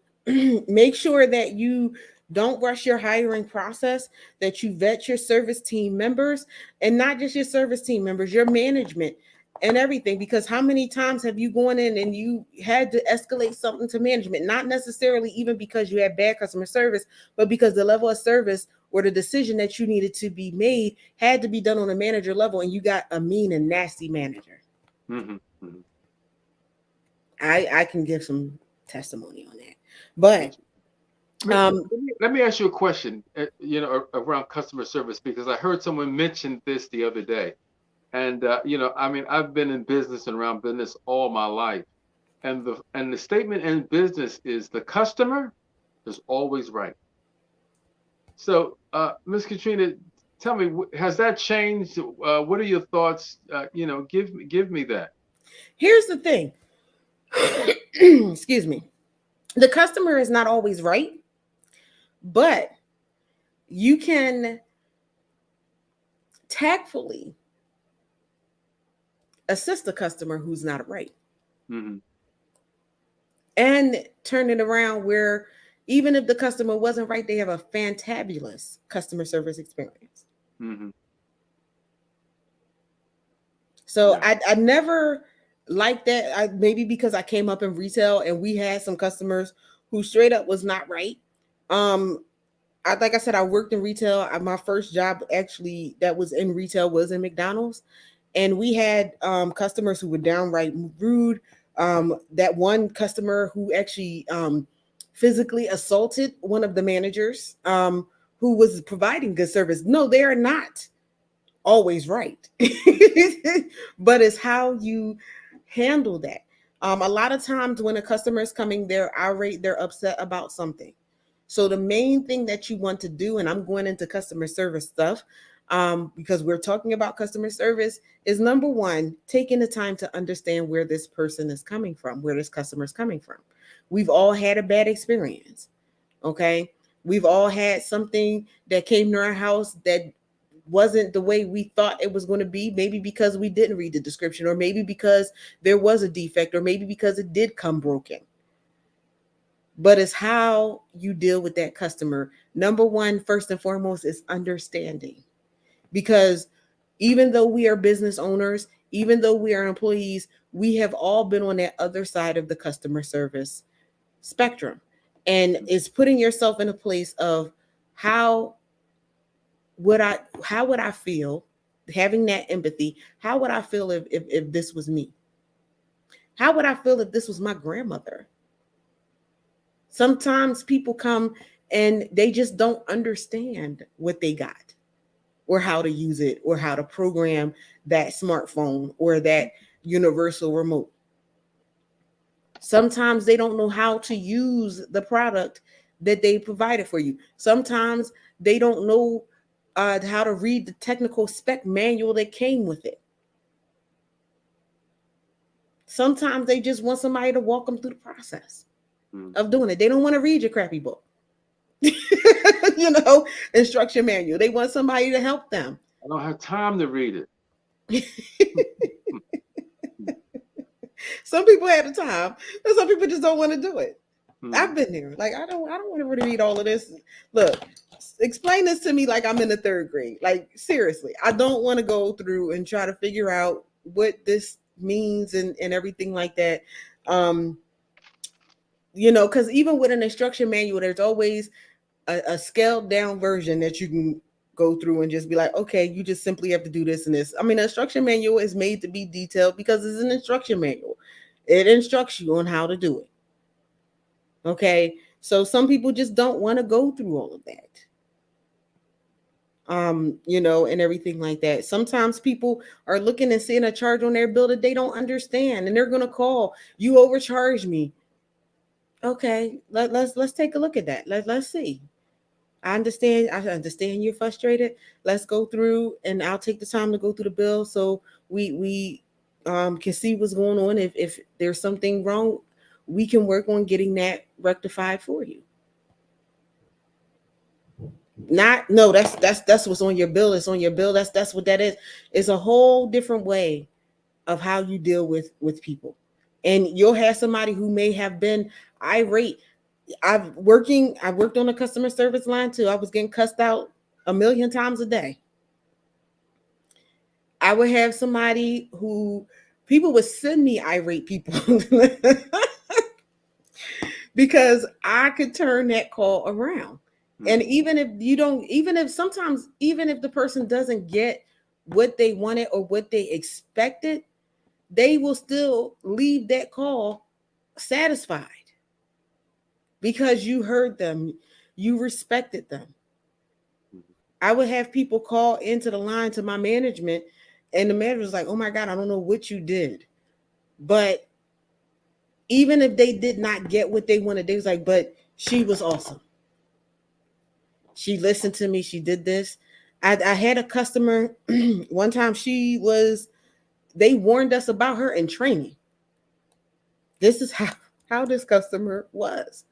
make sure that you Don't rush your hiring process, that you vet your service team members, and not just your service team members, your management and everything. Because how many times have you gone in and you had to escalate something to management, not necessarily even because you had bad customer service, but because the level of service or the decision that you needed to be made had to be done on a manager level, and you got a mean and nasty manager. Mm-hmm. Mm-hmm. I can give some testimony on that. But um Let me ask you a question, around customer service, because I heard someone mention this the other day. And I mean, I've been in business and around business all my life, and the statement in business is the customer is always right. So, Miss Katrina, tell me, has that changed? What are your thoughts? Give me that. here's the thing. Excuse me. The customer is not always right, but you can tactfully assist the customer who's not right Mm-hmm. and turn it around where even if the customer wasn't right, they have a fantabulous customer service experience. Mm-hmm. So Yeah. I never liked that. Maybe because I came up in retail and we had some customers who straight up was not right. Um, like I said, I worked in retail. My first job actually that was in retail was in McDonald's, and we had customers who were downright rude. That one customer who actually physically assaulted one of the managers who was providing good service. No, they are not always right, but it's how you handle that. A lot of times when a customer is coming, they're irate, they're upset about something. So the main thing that you want to do, and I'm going into customer service stuff, because we're talking about customer service, is number one, taking the time to understand where this person is coming from, where this customer is coming from. We've all had a bad experience. Okay. We've all had something that came to our house that wasn't the way we thought it was going to be, maybe because we didn't read the description, or maybe because there was a defect, or maybe because it did come broken. But it's how you deal with that customer. Number one, first and foremost, is understanding. Because even though we are business owners, even though we are employees, we have all been on that other side of the customer service spectrum. And it's putting yourself in a place of how how would I feel, having that empathy? How would I feel if this was me? How would I feel if this was my grandmother? Sometimes people come and they just don't understand what they got, or how to use it, or how to program that smartphone or that universal remote. Sometimes they don't know how to use the product that they provided for you. Sometimes they don't know how to read the technical spec manual that came with it. Sometimes they just want somebody to walk them through the process of doing it. They don't want to read your crappy book, instruction manual. They want somebody to help them. I don't have time to read it. Some people have the time, and some people just don't want to do it. Mm. I've been there. Like I don't want to read all of this. Look, explain this to me like I'm in the third grade. Like seriously, I don't want to go through and try to figure out what this means and everything like that. Because even with an instruction manual, there's always a scaled down version that you can go through and just be like, okay, you just simply have to do this and this. I mean, an instruction manual is made to be detailed because it's an instruction manual. It instructs you on how to do it. Okay. So some people just don't want to go through all of that. And everything like that. Sometimes people are looking and seeing a charge on their bill that they don't understand, and they're gonna call, you overcharged me. Okay, let's take a look at that. Let's see. I understand you're frustrated. Let's go through, and I'll take the time to go through the bill so we can see what's going on. If there's something wrong, we can work on getting that rectified for you. Not no, that's what's on your bill. It's on your bill. That's what that is. It's a whole different way of how you deal with people. And you'll have somebody who may have been irate I worked on a customer service line too. I was getting cussed out a million times a day. I would have somebody who people would send me irate people because I could turn that call around. And Mm-hmm. even if you don't, even if sometimes, even if the person doesn't get what they wanted or what they expected, they will still leave that call satisfied because you heard them, you respected them. Mm-hmm. I would have people call into the line to my management, and the manager was like, "Oh my God, I don't know what you did." But even if they did not get what they wanted, they was like, "But she was awesome. She listened to me. She did this." I had a customer one time. They warned us about her in training. This is how this customer was.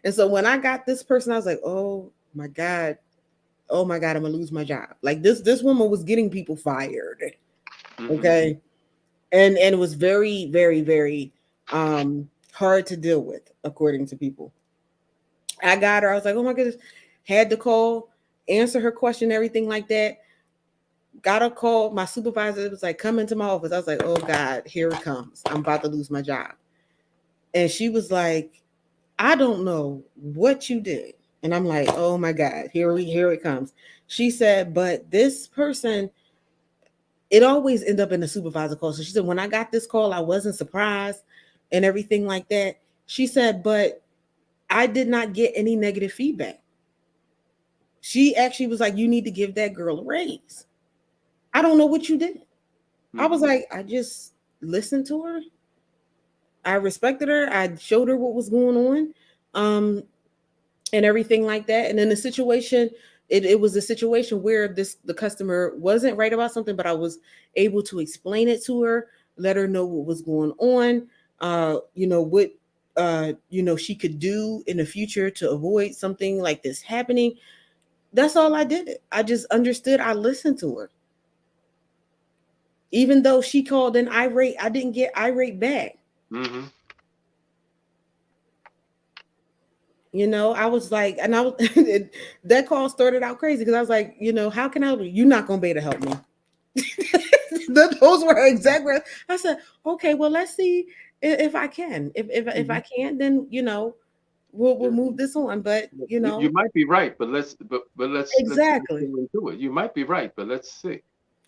And so when I got this person, I was like, "Oh my God, oh my God, I'm gonna lose my job." Like this woman was getting people fired. Mm-hmm. Okay. And it was very, very, very hard to deal with, according to people. I got her, I was like, oh my goodness, had to call, answer her question, everything like that. Got a call, my supervisor was like, come into my office. I was like, oh God, here it comes. I'm about to lose my job. And she was like, I don't know what you did. And I'm like, oh my God, here it comes. She said, but this person, it always end up in the supervisor call. So she said, when I got this call, I wasn't surprised and everything like that. She said, but I did not get any negative feedback. She actually was like, you need to give that girl a raise. I don't know what you did. I was Mm-hmm. like, I just listened to her. I respected her. I showed her what was going on. And everything like that. And then the situation, it was a situation where the customer wasn't right about something, but I was able to explain it to her, let her know what was going on, what she could do in the future to avoid something like this happening. That's all I did. I just understood. I listened to her. Even though she called in irate, I didn't get irate back. Mm-hmm. I was like, and I was that call started out crazy because I was like, how can I help you? You're not gonna be able to help me. Those were her exact words. I said, okay, well, let's see if I can. If Mm-hmm. I can't, then we'll Yeah. move this on. But You might be right, but let's exactly, go into it. You might be right, but let's see.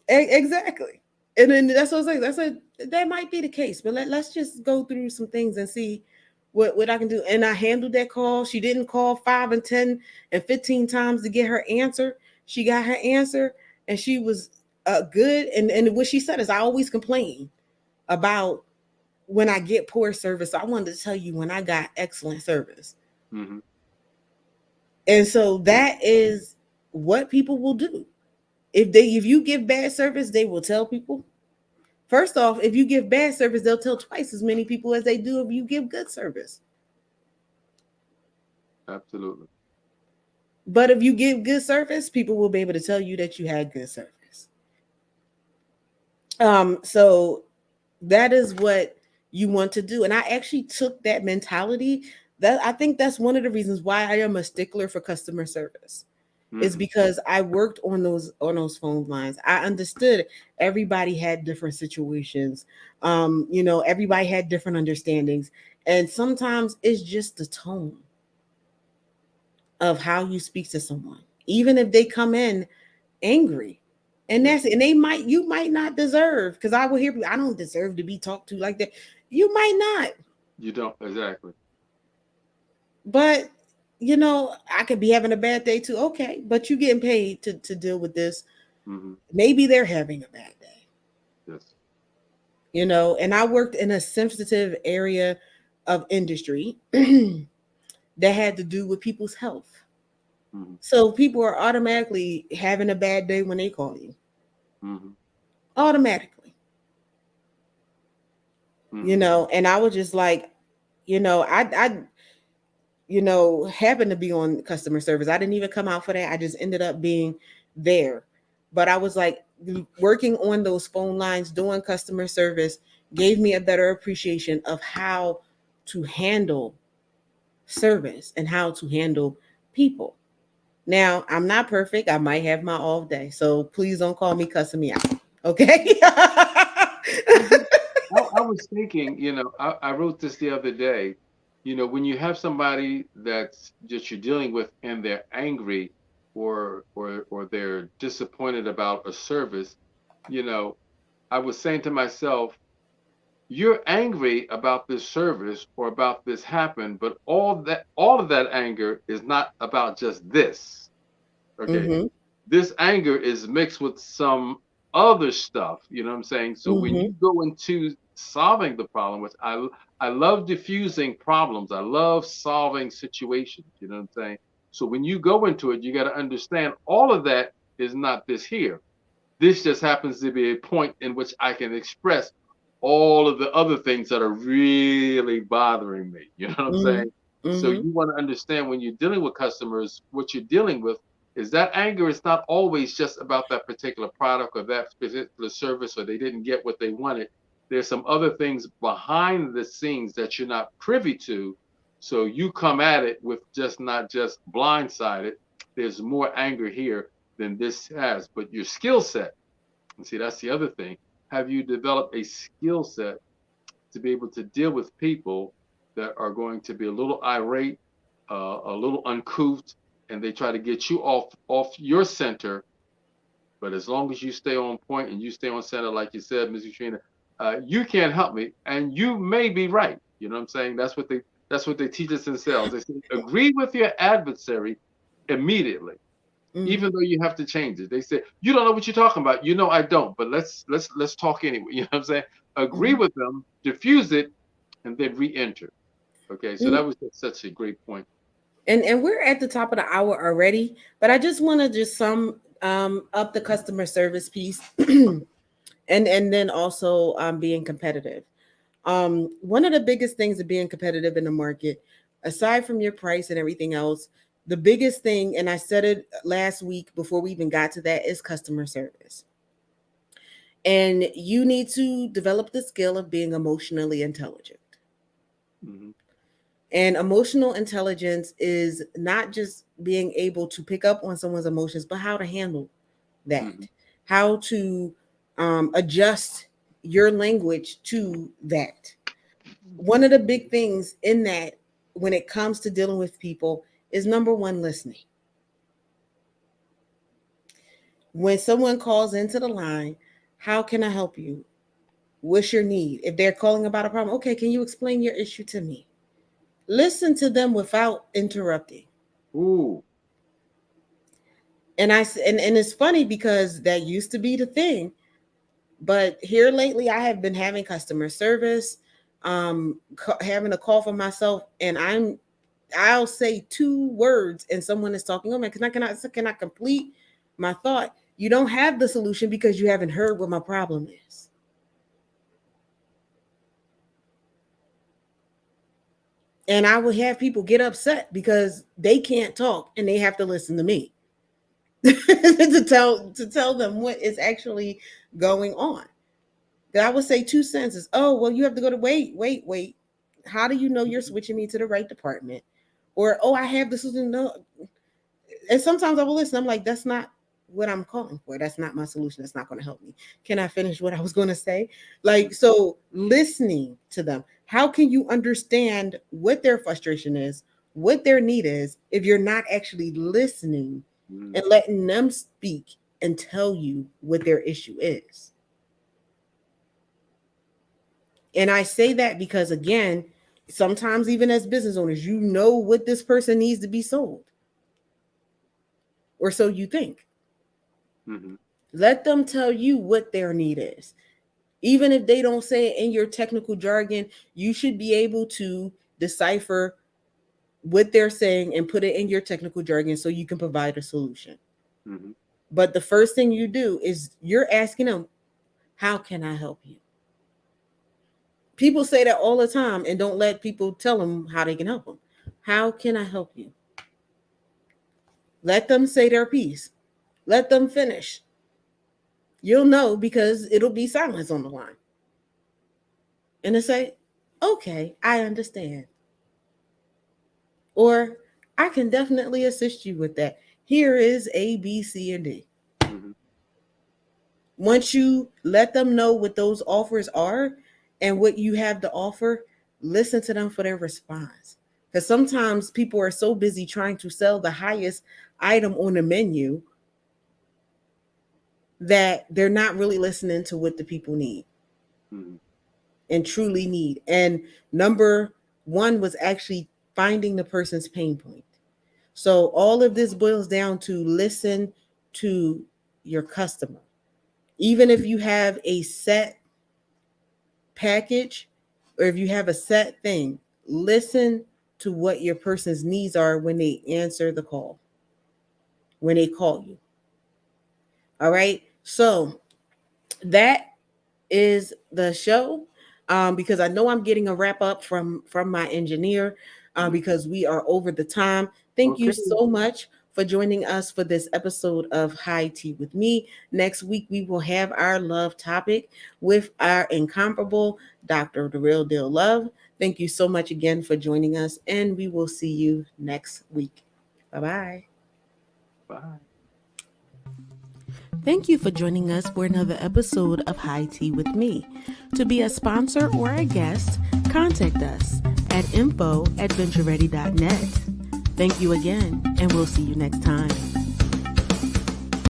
exactly. And then that's what I was like. I said that might be the case, but let's just go through some things and see what I can do. And I handled that call. She didn't call 5 and 10 and 15 times to get her answer. She got her answer, and she was good. And what she said is, I always complain about when I get poor service. I wanted to tell you when I got excellent service. Mm-hmm. And so that is what people will do. If you give bad service, they will tell people. First off, if you give bad service, they'll tell twice as many people as they do if you give good service. Absolutely. But if you give good service, people will be able to tell you that you had good service. So that is what you want to do. And I actually took that mentality. That I think that's one of the reasons why I am a stickler for customer service. Is Mm-hmm. because I worked on those phone lines. I understood everybody had different situations. Everybody had different understandings. And sometimes it's just the tone of how you speak to someone. Even if they come in angry. And Yeah. that's and they might you might not deserve, because I will hear people, I don't deserve to be talked to like that. You might not, You don't exactly. but I could be having a bad day too. Okay, but you getting paid to deal with this. Mm-hmm. Maybe they're having a bad day. Yes. And I worked in a sensitive area of industry that had to do with people's health. Mm-hmm. So people are automatically having a bad day when they call you. Mm-hmm. Automatically. Mm-hmm. And I was just like, I happened to be on customer service. I didn't even come out for that. I just ended up being there. But I was like, working on those phone lines, doing customer service gave me a better appreciation of how to handle service and how to handle people. Now, I'm not perfect. I might have my off day. So please don't call me cussing me out. Okay? Well, I was thinking, I wrote this the other day. When you have somebody that you're dealing with and they're angry or they're disappointed about a service, you know, I was saying to myself, you're angry about this service or about this happen, but all of that anger is not about just this. Okay. Mm-hmm. This anger is mixed with some other stuff, you know what I'm saying? So when Mm-hmm. you go into solving the problem, which I love diffusing problems. I love solving situations, you know what I'm saying? So when you go into it, you got to understand all of that is not this here. This just happens to be a point in which I can express all of the other things that are really bothering me. You know what I'm Mm-hmm. saying? So Mm-hmm. you want to understand when you're dealing with customers, what you're dealing with is that anger is not always just about that particular product or that particular service, or they didn't get what they wanted. There's some other things behind the scenes that you're not privy to. So you come at it with just not just blindsided. There's more anger here than this has. But your skill set, and see, that's the other thing. Have you developed a skill set to be able to deal with people that are going to be a little irate, a little uncouth, and they try to get you off your center? But as long as you stay on point and you stay on center, like you said, Ms. Katrina, you can't help me, and you may be right. You know what I'm saying? That's what they teach us in sales. They say agree with your adversary immediately, Mm-hmm. even though you have to change it. They say, you don't know what you're talking about. I don't, but let's talk anyway. You know what I'm saying? Agree Mm-hmm. with them, diffuse it, and then re-enter. Okay, so that was just such a great point. And we're at the top of the hour already, but I just want to just sum up the customer service piece, and then also being competitive. One of the biggest things of being competitive in the market, aside from your price and everything else, the biggest thing, and I said it last week before we even got to that, is customer service. And you need to develop the skill of being emotionally intelligent. Hmm. And emotional intelligence is not just being able to pick up on someone's emotions, but how to handle Hmm. that, how to adjust your language to that. One of the big things in that, when it comes to dealing with people, is number one, listening. When someone calls into the line, how can I help you? What's your need? If they're calling about a problem, okay, can you explain your issue to me? Listen to them without interrupting. Ooh. And it's funny because that used to be the thing, but here lately I have been having customer service, having a call for myself, and I'll say two words and someone is talking. Oh man, can I complete my thought? You don't have the solution because you haven't heard what my problem is. And I will have people get upset because they can't talk and they have to listen to me to tell them what is actually going on. I would say two sentences. Oh, well, you have to go to wait. How do you know you're switching me to the right department? Or, oh, I have this. No. And sometimes I will listen. I'm like, that's not what I'm calling for. That's not my solution. That's not going to help me. Can I finish what I was going to say? Like, so listening to them. How can you understand what their frustration is, what their need is, if you're not actually listening Mm-hmm. and letting them speak and tell you what their issue is? And I say that because, again, sometimes even as business owners, you know what this person needs to be sold, or so you think. Hmm. Let them tell you what their need is. Even if they don't say it in your technical jargon, you should be able to decipher what they're saying and put it in your technical jargon so you can provide a solution. Hmm. But the first thing you do is you're asking them, how can I help you? People say that all the time and don't let people tell them how they can help them. How can I help you? Let them say their piece. Let them finish. You'll know because it'll be silence on the line. And they say, okay, I understand. Or I can definitely assist you with that. Here is A, B, C, and D. Mm-hmm. Once you let them know what those offers are and what you have to offer, listen to them for their response. Because sometimes people are so busy trying to sell the highest item on the menu that they're not really listening to what the people need Mm-hmm. and truly need. And number one was actually finding the person's pain point. So all of this boils down to listen to your customer. Even if you have a set package or if you have a set thing, listen to what your person's needs are when they answer the call, when they call you. All right. So that is the show, because I know I'm getting a wrap up from my engineer, Mm-hmm. because we are over the time. Thank you Okay. so much for joining us for this episode of High Tea with Me. Next week we will have our love topic with our incomparable Dr. The Real Deal Love. Thank you so much again for joining us, and we will see you next week. Bye bye. Bye. Thank you for joining us for another episode of High Tea with Me. To be a sponsor or a guest, contact us at info@ventureready.net. Thank you again, and we'll see you next time.